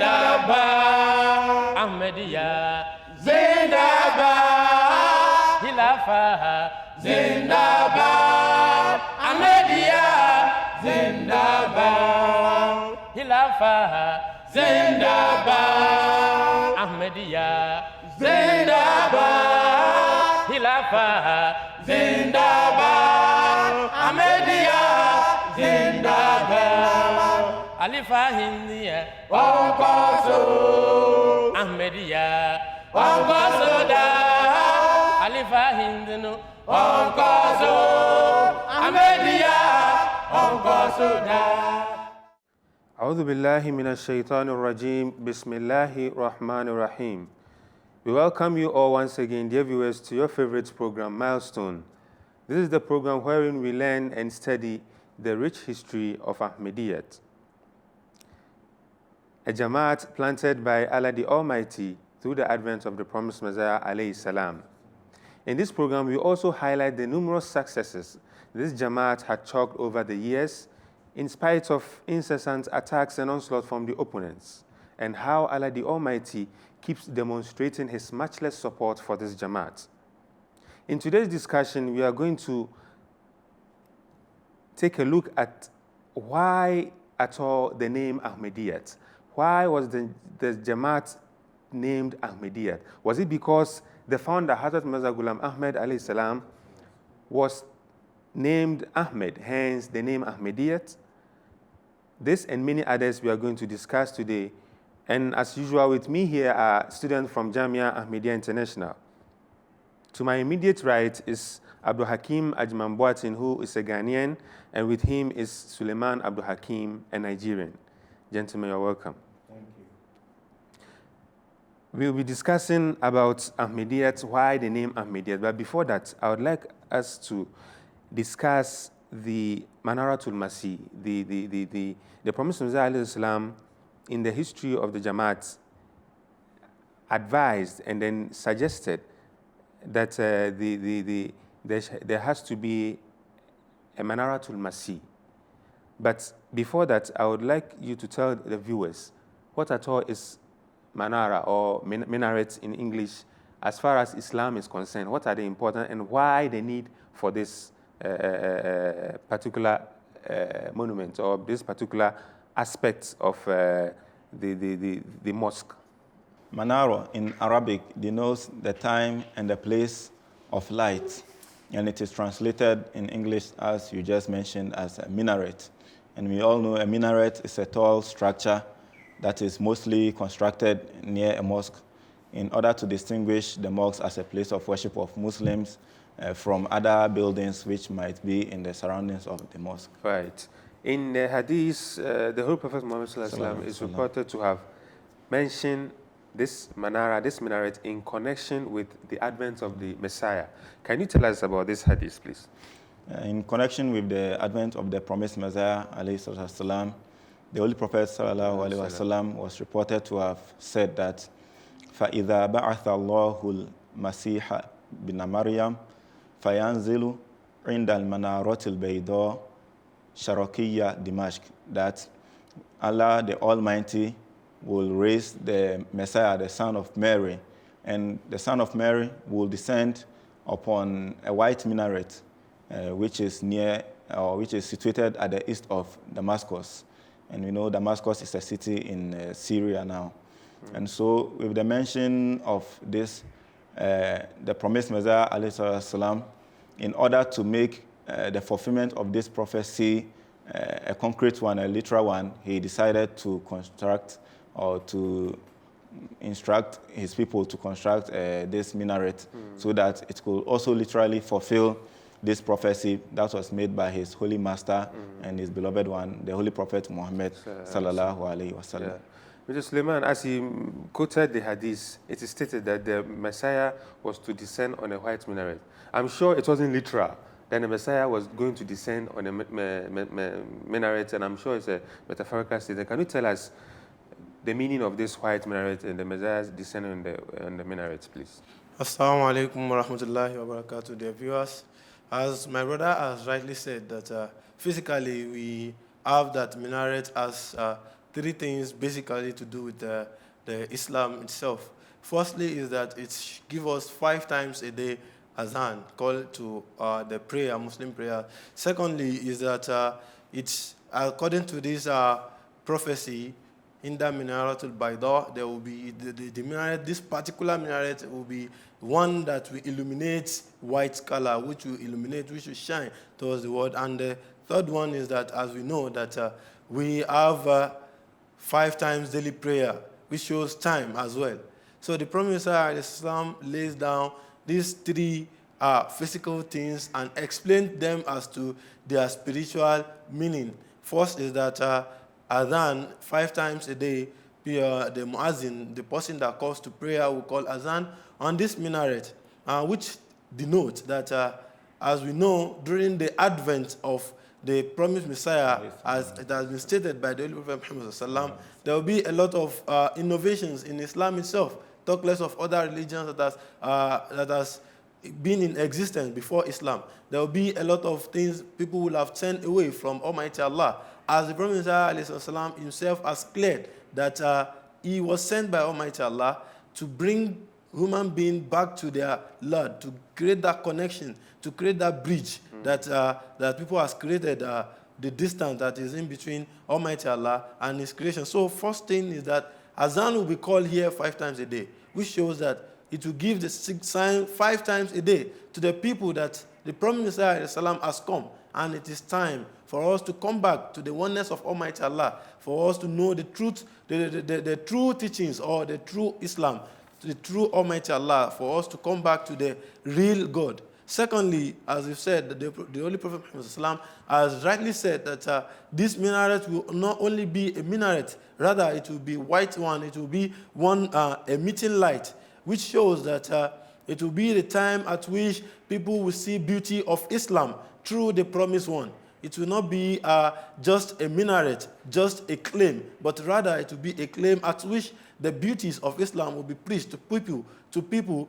Zindabad, Ahmadiyya, Zindabad, Khilafah, Zindabad, Ahmadiyya, Zindabad, Khilafah, Zindabad, Ahmadiyya, Zindabad, Khilafah, Zindabad, Ahmadiyya, Zindabad, Alifa Hindiya, Wankoso, Ahmadiyya, Wankoso da, Alifa Hindinu, Wankoso, Ahmadiyya, Wankoso da. أعوذ بالله من الشيطان الرجيم بسم الله الرحمن الرحيم. We welcome you all once again, dear viewers, to your favorite program, Milestone. This is the program wherein we learn and study the rich history of Ahmadiyya, a Jamaat planted by Allah the Almighty through the advent of the promised Messiah alayhi salam. In this program, we also highlight the numerous successes this Jamaat had chalked over the years in spite of incessant attacks and onslaught from the opponents, and how Allah the Almighty keeps demonstrating His matchless support for this Jamaat. In today's discussion, we are going to take a look at why at all the name Ahmadiyya. Why was the Jamaat named Ahmadiyya? Was it because the founder, Hazrat Mirza Ghulam Ahmad alayhi salam, was named Ahmed, hence the name Ahmadiyya? This and many others we are going to discuss today. And as usual, with me here are students from Jamia Ahmadiyya International. To my immediate right is Abdul Hakim Ajman Boatin, who is a Ghanaian, and with him is Suleiman Abdul Hakim, a Nigerian. Gentlemen, you're welcome. Thank you. We'll be discussing about Ahmadiyya, why the name Ahmadiyya. But before that, I would like us to discuss the Manaratul Masih, the Promised Messiah alayhi salam, in the history of the Jamaat, advised and then suggested that there has to be a Manaratul Masih. But before that, I would like you to tell the viewers what at all is Manara or minaret in English as far as Islam is concerned. What are the important and why the need for this particular monument or this particular aspect of the mosque? Manara in Arabic denotes the time and the place of light, and it is translated in English, as you just mentioned, as a minaret. And we all know a minaret is a tall structure that is mostly constructed near a mosque in order to distinguish the mosque as a place of worship of Muslims from other buildings which might be in the surroundings of the mosque. Right. In the hadith, the Holy Prophet Muhammad is reported to have mentioned this manara, this minaret, in connection with the advent of the Messiah. Can you tell us about this hadith, please? In connection with the advent of the promised Messiah, alayhi the Holy Prophet ﷺ was reported to have said that فَإِذَا بَعَثَ اللَّهُ الْمَسِيحَ بِنَ مَرْيَمَ فَيَنْزِلُ عِنْدَ الْمَنَارَةِ الْبَيْضَاءِ شَرَقِيَّةِ دِمَشْقِ, that Allah the Almighty will raise the Messiah, the son of Mary, and the son of Mary will descend upon a white minaret which is situated at the east of Damascus. And we know Damascus is a city in Syria now. And so with the mention of this, the promised Messiah, alayhi, in order to make the fulfillment of this prophecy a concrete one, a literal one, he decided to construct or to instruct his people to construct this minaret so that it could also literally fulfill this prophecy that was made by his holy master and his beloved one, the Holy Prophet Muhammad sallallahu alaihi wasallam. Mr. Suleiman, as he quoted the hadith, it is stated that the Messiah was to descend on a white minaret. I'm sure it wasn't literal. Then the Messiah was going to descend on a minaret, and I'm sure it's a metaphorical statement. Can you tell us the meaning of this white minaret and the Messiah's descent on the minaret, please? Assalamu alaikum wa rahmatullahi wa barakatuh, dear viewers. As my brother has rightly said, that physically we have that minaret as three things basically to do with the Islam itself. Firstly is that it gives us 5 times a day azan, call to the prayer, Muslim prayer. Secondly is that it's according to this prophecy, in the Minaratul Bayda, there will be the minaret, this particular minaret will be one that will illuminate white color, which will illuminate, which will shine towards the world. And the third one is that, as we know, that we have 5 times daily prayer, which shows time as well. So the Prophet Islam lays down these 3 physical things and explains them as to their spiritual meaning. First is that Adhan, 5 times a day, the muazzin, the person that calls to prayer, will call Adhan on this minaret, which denotes that, as we know, during the advent of the promised Messiah, as it has been stated by the Holy Prophet Muhammad, there will be a lot of innovations in Islam itself, talk less of other religions that has been in existence before Islam. There will be a lot of things people will have turned away from Almighty Allah. As the Prophet ﷺ himself has cleared that he was sent by Almighty Allah to bring human beings back to their Lord, to create that connection, to create that bridge that people has created, the distance that is in between Almighty Allah and His creation. So first thing is that Azan will be called here 5 times a day, which shows that it will give the sign 5 times a day to the people that the Prophet Messiah has come, and it is time for us to come back to the oneness of Almighty Allah, for us to know the truth, the true teachings or the true Islam, the true Almighty Allah, for us to come back to the real God. Secondly, as we've said, the Holy Prophet Muhammad has rightly said that this minaret will not only be a minaret, rather it will be white one, it will be one emitting light, which shows that it will be the time at which people will see beauty of Islam through the promised one. It will not be just a minaret, just a claim, but rather it will be a claim at which the beauties of Islam will be preached to people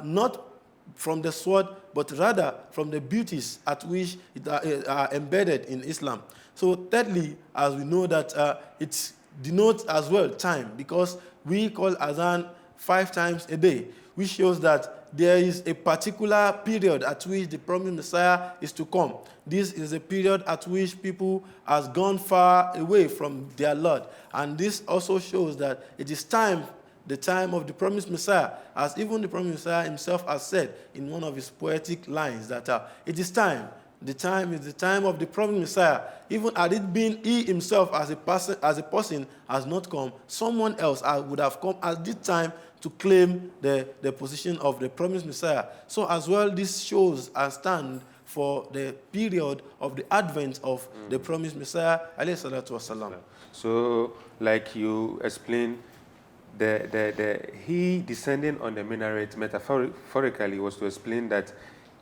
not from the sword, but rather from the beauties at which it are embedded in Islam. So thirdly, as we know that it denotes as well time, because we call Azan 5 times a day, which shows that there is a particular period at which the promised Messiah is to come. This is a period at which people has gone far away from their Lord. And this also shows that it is time, the time of the promised Messiah, as even the promised Messiah himself has said in one of his poetic lines, that it is time. The time is the time of the promised Messiah. Even had it been he himself as a person has not come, someone else would have come at this time to claim the position of the promised Messiah. So as well, this shows and stand for the period of the advent of the promised Messiah, alayhi salatu wasalam. So, like you explained, he descending on the minaret metaphorically was to explain that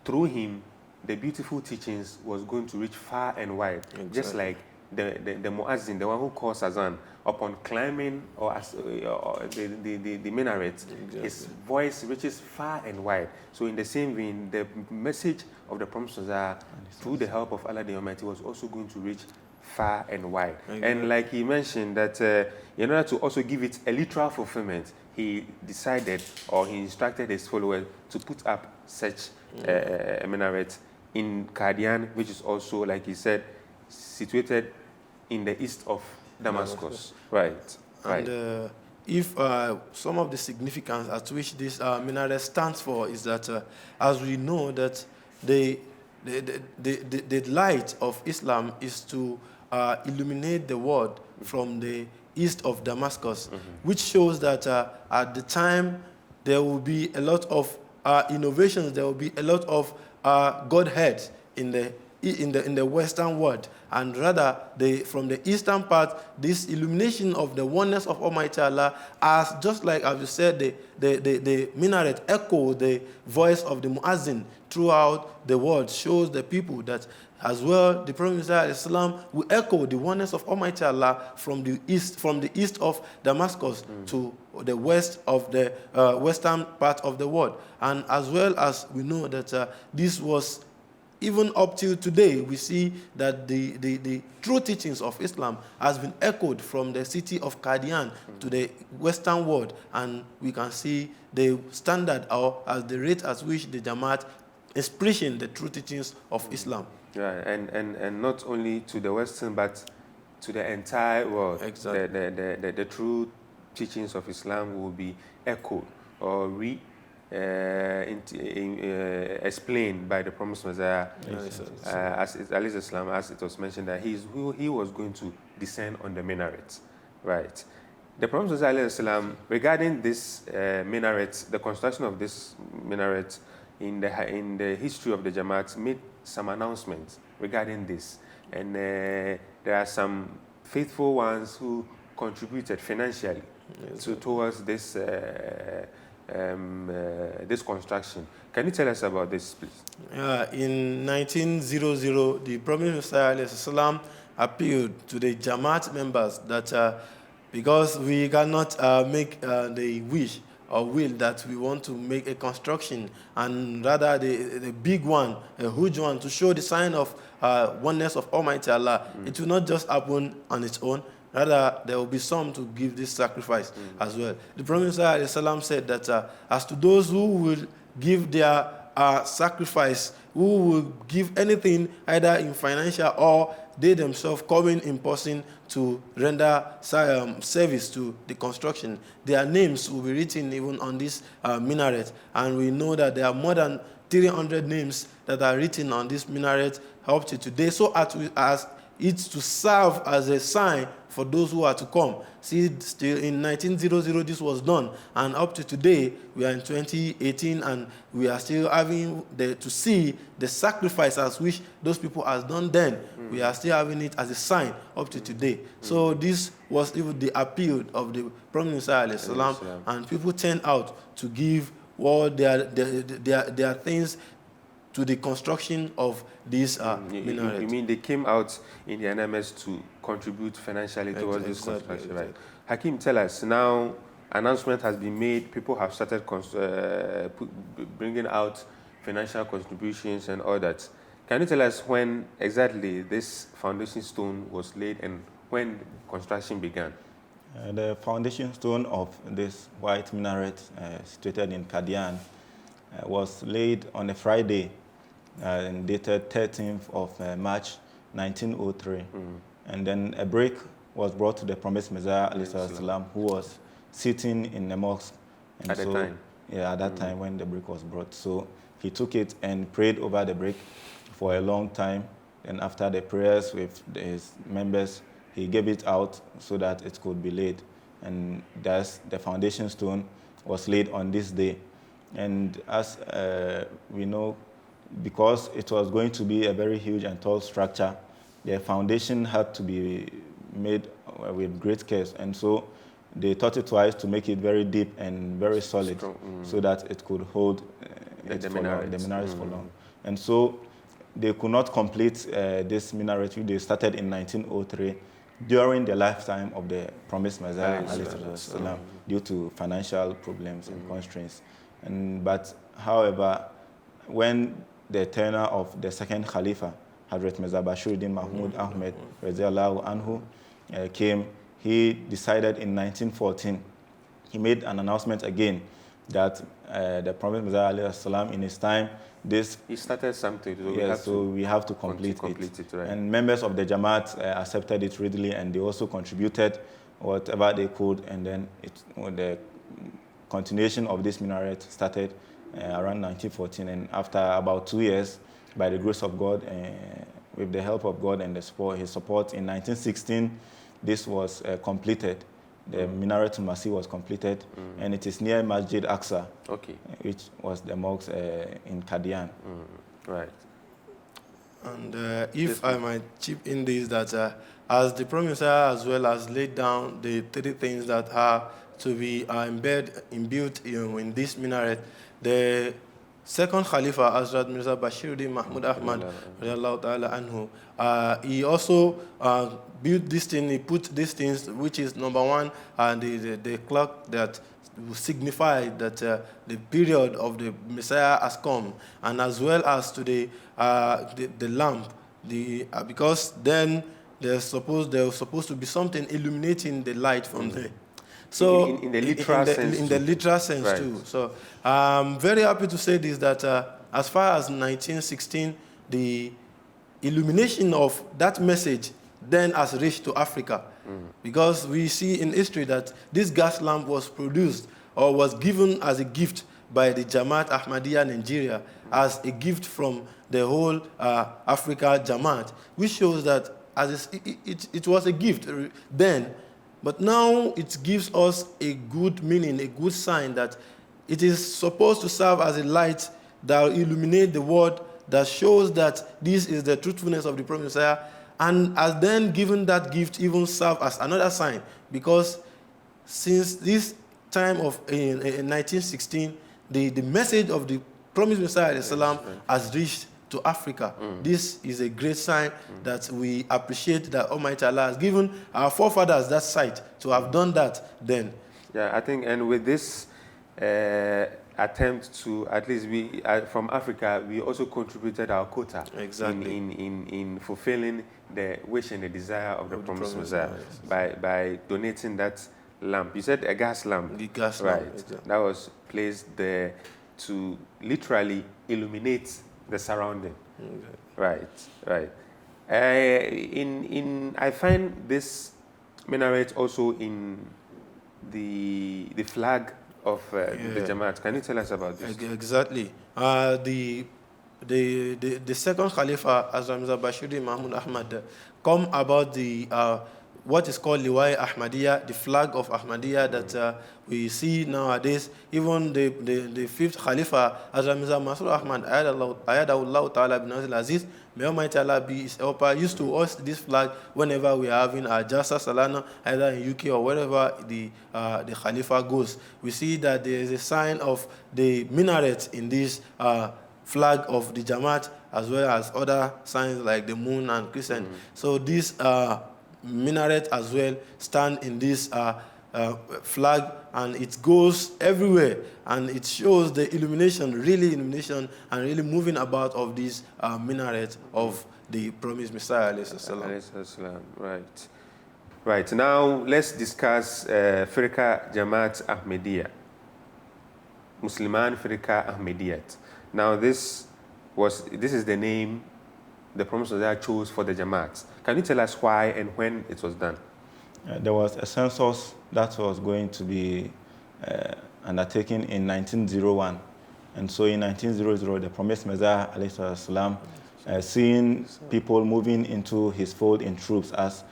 through him, the beautiful teachings was going to reach far and wide, just like the muazzin, the one who calls azan, upon climbing the minaret, his voice reaches far and wide. So in the same vein, the message of the promised Messiah, through the help of Allah the Almighty, was also going to reach far and wide. And like he mentioned that in order to also give it a literal fulfillment, he decided, or he instructed his followers to put up such a minaret in Qadian, which is also, like he said, situated in the east of Damascus. Right. And if some of the significance at which this minaret stands for is that, as we know that the light of Islam is to illuminate the world from the east of Damascus, which shows that at the time there will be a lot of innovations, there will be a lot of Godhead in the Western world, and rather from the eastern part, this illumination of the oneness of Almighty Allah, as just like as you said, the minaret echo the voice of the muazzin throughout the world, shows the people that as well the Prophet Islam will echo the oneness of Almighty Allah from the east of Damascus to the west of the western part of the world. And as well as we know that this was even up till today, we see that the true teachings of Islam has been echoed from the city of Qadian to the Western world, and we can see the standard or as the rate at which the Jamaat is preaching the true teachings of Islam. Yeah, and not only to the Western, but to the entire world. Exactly. The true teachings of Islam will be echoed or explained by the promised Messiah, as it was mentioned that he was going to descend on the minaret, right? The promised Messiah regarding this minaret, the construction of this minaret in the history of the Jamaat made some announcements regarding this, and there are some faithful ones who contributed financially towards this this construction. Can you tell us about this, please? In 1900, the Prophet Messiah appealed to the Jamaat members that because we cannot make the wish or will that we want to make a construction, and rather the big one, a huge one, to show the sign of oneness of Almighty Allah, it will not just happen on its own. Rather, there will be some to give this sacrifice as well. The Prophet ﷺ said that as to those who will give their sacrifice, who will give anything, either in financial or they themselves coming in person to render service to the construction, their names will be written even on this minaret. And we know that there are more than 300 names that are written on this minaret up to today, so as it's to serve as a sign for those who are to come. See, still in 1900 this was done, and up to today we are in 2018, and we are still having to see the sacrifices which those people has done then. We are still having it as a sign up to today. So this was even the appeal of the Prophet Muhammad, and people turned out to give all their things to the construction of this minaret. You mean they came out in the NMS to contribute financially towards this construction, right? Hakim, tell us, now announcement has been made, people have started bringing out financial contributions and all that. Can you tell us when exactly this foundation stone was laid and when construction began? The foundation stone of this white minaret situated in Qadian was laid on a Friday, dated 13th of March 1903. And then a brick was brought to the promised Messiah, who was sitting in the mosque. And at the time? Yeah, at that time when the brick was brought. So he took it and prayed over the brick for a long time. And after the prayers with his members, he gave it out so that it could be laid. And thus the foundation stone was laid on this day. And as we know, because it was going to be a very huge and tall structure, the foundation had to be made with great care. And so they thought it wise to make it very deep and very solid, so that it could hold the minarets for long. And so they could not complete this minaret, which they started in 1903, during the lifetime of the promised Messiah, due to financial problems and constraints. But however, when the tenure of the second Khalifa, Hazrat Mirza Bashiruddin Mahmud Ahmed Radiallahu Anhu, came, he decided in 1914, he made an announcement again that the Prophet Messiah in his time, he started something, so we have to complete it. Right. And members of the Jamaat accepted it readily, and they also contributed whatever they could, and then the continuation of this minaret started around 1914, and after about 2 years, by the grace of God, with the help of God and his support, in 1916, this was completed. The minaret to Masih was completed, and it is near Masjid Aqsa, which was the mosque in Qadian. Right. And if I might chip in this, that as the Prophet as well as laid down the 3 things that are to be imbued in this minaret, the second Khalifa, Hazrat Mirza Bashiruddin Mahmud Ahmad, he also built this thing, he put these things, which is number 1, the clock that will signify that the period of the Messiah has come, and as well as to the lamp, because then there's supposed to be something illuminating the light from there. So in the literal sense, in the literal sense right. too. So I'm very happy to say this, that as far as 1916, the illumination of that message then has reached to Africa. Because we see in history that this gas lamp was produced or was given as a gift by the Jamaat Ahmadiyya Nigeria as a gift from the whole Africa Jamaat, which shows that it was a gift then, but now it gives us a good meaning, a good sign that it is supposed to serve as a light that will illuminate the world, that shows that this is the truthfulness of the Prophet Messiah, and has then given that gift even serve as another sign, because since this time of in 1916, the message of the promised Messiah has reached to Africa. This is a great sign that we appreciate that Almighty Allah has given our forefathers that sight to have done that then. Yeah, I think, and with this attempt to, at least we, from Africa, we also contributed our quota Exactly. in fulfilling the wish and the desire of the promised Messiah by donating that lamp. You said a gas lamp. The gas right. lamp, exactly. That was placed there to literally illuminate the surrounding. Okay. Right. I find this minaret also in the flag of the Jamaat. Can you tell us about this? Exactly. The second Khalifa, Hazrat Mirza Bashiri Mahmud Ahmad, come about the what is called Liwai Ahmadiyya, the flag of Ahmadiyya that we see nowadays. Even the fifth Khalifa, Hazrat Mirza Masroor Ahmad, Ayadahullah Ta'ala bin Azil Aziz, may Almighty Allah be his helper, used to hoist this flag whenever we are having our Jalsa Salana, either in UK or wherever the Khalifa goes. We see that there is a sign of the minaret in this flag of the Jamaat, as well as other signs like the moon and crescent. So this minaret as well stand in this flag, and it goes everywhere, and it shows the illumination and really moving about of this minaret of the promised Messiah. Right. Now let's discuss Fiqha Jamaat Ahmadiyya, Musliman Fiqha Ahmadiyyat. Now this is the name the promised Messiah chose for the Jamaat. Can you tell us why and when it was done? There was a census that was going to be undertaken in 1901. And so in 1900, the promised Messiah, ﷺ, seeing people moving into his fold in troops as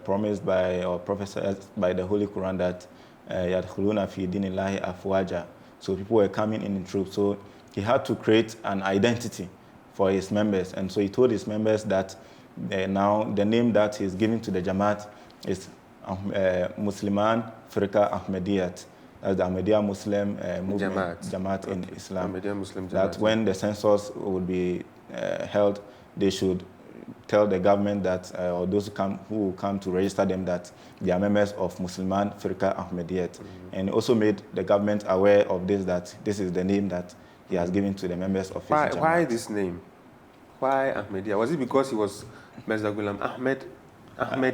promised by or prophesied by the Holy Quran that يَدْخُلُونَ فِي دِينِ اللَّهِ أَفْوَاجًا. So people were coming in troops. So he had to create an identity for his members. And so he told his members that now the name that he's giving to the Jamaat is Musliman Fiqha Ahmadiyyat, as the Ahmadiyya Muslim movement, Jamaat in Islam. Muslim Jamaat. That when the census would be held, they should tell the government that, or those who will come to register them, that they are members of Musliman Fiqha Ahmadiyyat. And also made the government aware of this, that this is the name that he has given to the members of his Jamaat. Why this name? Why Ahmadiyya? Was it because he was Mirza Ghulam Ahmed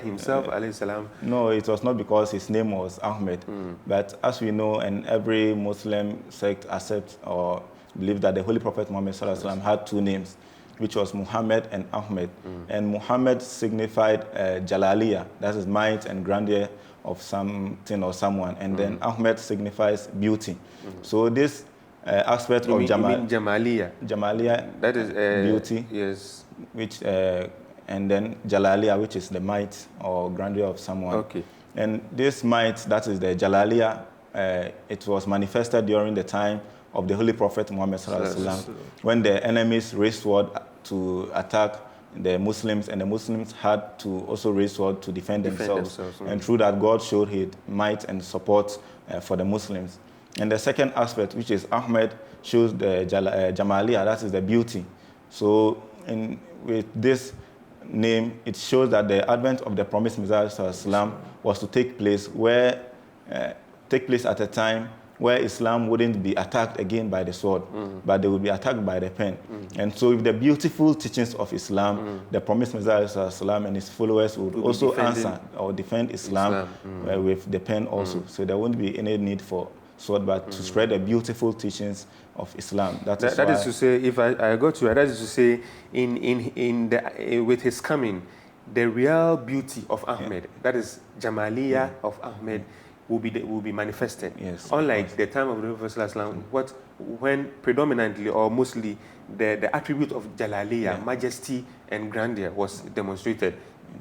himself, alayhi salam? No, it was not because his name was Ahmed. But as we know, and every Muslim sect accepts or believes that the Holy Prophet Muhammad sallallahu alaihi wasallam had two names, which was Muhammad and Ahmed. And Muhammad signified Jalaliya, that is might and grandeur of something or someone. And then Ahmed signifies beauty. So this aspect of Jamaliya. Jamaliya, that is beauty. Yes. Which and then Jalaliya, which is the might or grandeur of someone. Okay. And this might, that is the Jalaliya, it was manifested during the time of the Holy Prophet Muhammad sallallahu alaihi wasallam, when the enemies raised sword to attack the Muslims, and the Muslims had to also raise sword to defend themselves. And through that, God showed his might and support for the Muslims. And the second aspect, which is Ahmed, shows the Jamaliya, that is the beauty. So with this name, it shows that the advent of the promised Messiah was to take place at a time where Islam wouldn't be attacked again by the sword, but they would be attacked by the pen. And so with the beautiful teachings of Islam, the promised Messiah and his followers would also answer or defend Islam, with the pen also. So there won't be any need for sword, but to spread the beautiful teachings of Islam. That is to say, if I got you, that is to say, with his coming, the real beauty of Ahmed, that is Jamaliya of Ahmed, will be manifested. Yes, unlike the time of the Prophet when predominantly or mostly the attribute of Jalaliya, majesty and grandeur, was demonstrated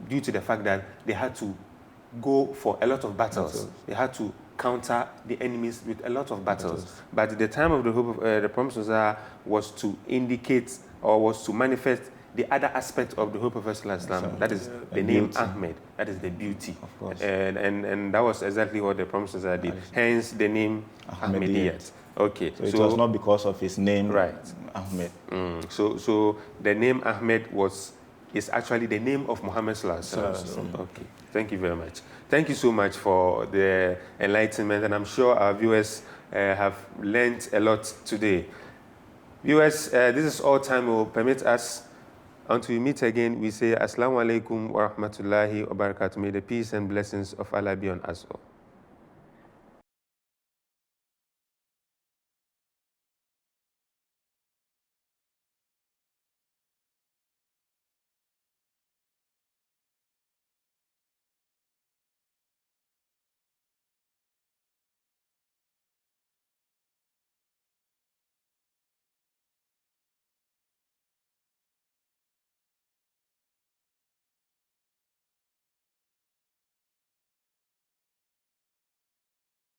due to the fact that they had to go for a lot of battles. They had to counter the enemies with a lot of battles. But the time of the Promised Messiah was to indicate or was to manifest the other aspect of the hope of Islam, that is the name Ahmed, that is the beauty. Of course. And that was exactly what the Promised Messiah did. Hence the name Ahmadiyyat. Okay. So it was not because of his name, right, Ahmed. So the name Ahmed is actually the name of Muhammad Sallallahu. Okay. Thank you very much. Thank you so much for the enlightenment, and I'm sure our viewers have learned a lot today. Viewers, this is all time will permit us. Until we meet again, we say Assalamu alaikum wa rahmatullahi wa barakatuh. May the peace and blessings of Allah be on us all.